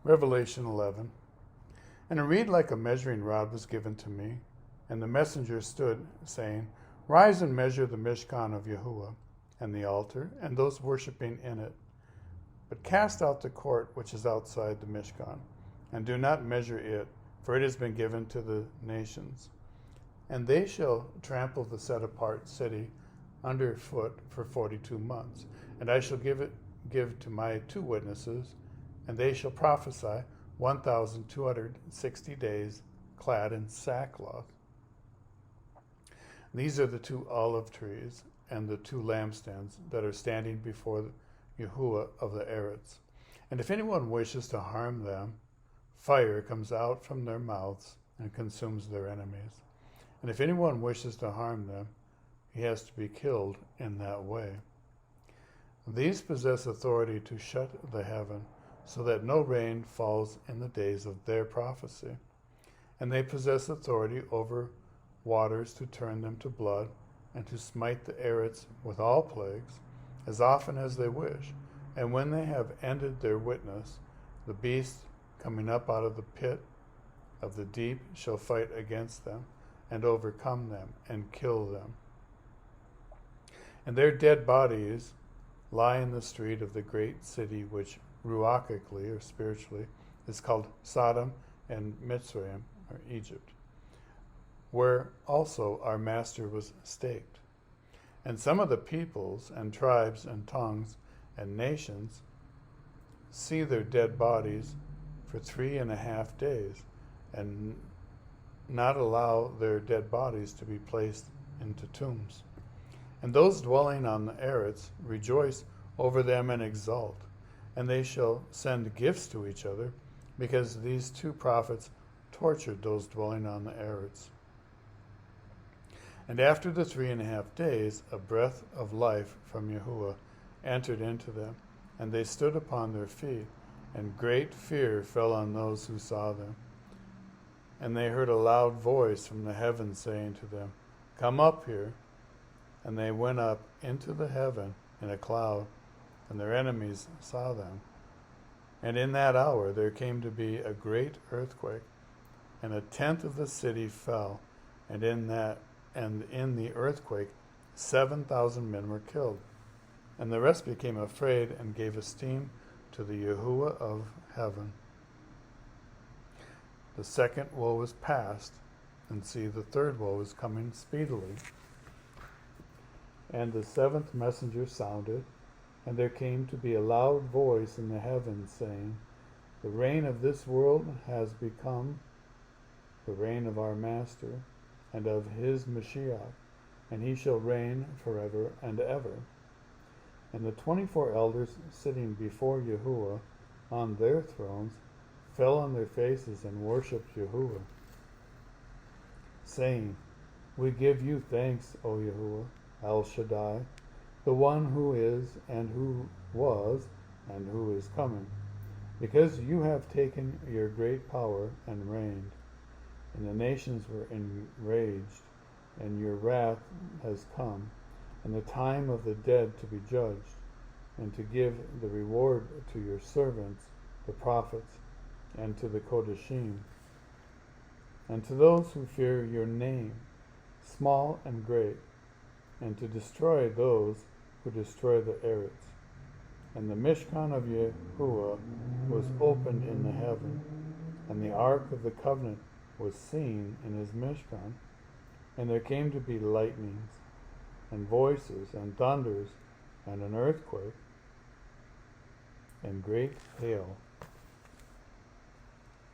Revelation 11. And a reed like a measuring rod was given to me, and the messenger stood, saying, Rise and measure the Mishkan of Yahuah, and the altar, and those worshipping in it. But cast out the court which is outside the Mishkan, and do not measure it, for it has been given to the nations. And they shall trample the set-apart city underfoot for 42 months. And I shall give to my 2 witnesses, and they shall prophesy 1,260 days, clad in sackcloth. These are the 2 olive trees and the 2 lampstands that are standing before Yahuah of the Eretz. And if anyone wishes to harm them, fire comes out from their mouths and consumes their enemies. And if anyone wishes to harm them, he has to be killed in that way. These possess authority to shut the heaven, so that no rain falls in the days of their prophecy. And they possess authority over waters to turn them to blood, and to smite the Eretz with all plagues, as often as they wish. And when they have ended their witness, the beast coming up out of the pit of the deep shall fight against them, and overcome them, and kill them. And their dead bodies lie in the street of the great city, which ruachically, or spiritually, is called Sodom and Mitzrayim, or Egypt, where also our master was staked. And some of the peoples and tribes and tongues and nations see their dead bodies for 3.5 days, and not allow their dead bodies to be placed into tombs. And those dwelling on the Eretz rejoice over them and exult, and they shall send gifts to each other, because these 2 prophets tortured those dwelling on the Eretz. And after the 3.5 days, a breath of life from Yahuah entered into them, and they stood upon their feet, and great fear fell on those who saw them. And they heard a loud voice from the heavens saying to them, Come up here. And they went up into the heaven in a cloud, and their enemies saw them. And in that hour there came to be a great earthquake, and 1/10 of the city fell, and in the earthquake 7,000 men were killed. And the rest became afraid and gave esteem to the Yahuah of heaven. The second woe is past, and see, the third woe is coming speedily. And the 7th messenger sounded, and there came to be a loud voice in the heavens, saying, The reign of this world has become the reign of our Master, and of his Mashiach, and he shall reign forever and ever. And the 24 elders sitting before Yahuah on their thrones fell on their faces and worshipped Yahuah, saying, We give you thanks, O Yahuah, El Shaddai, the one who is, and who was, and who is coming, because you have taken your great power and reigned. And the nations were enraged, and your wrath has come, and the time of the dead to be judged, and to give the reward to your servants, the prophets, and to the Kodashim, and to those who fear your name, small and great, and to destroy those who destroy the Eretz. And the Mishkan of Yahuah was opened in the heaven, and the ark of the covenant was seen in his Mishkan. And there came to be lightnings, and voices, and thunders, and an earthquake, and great hail.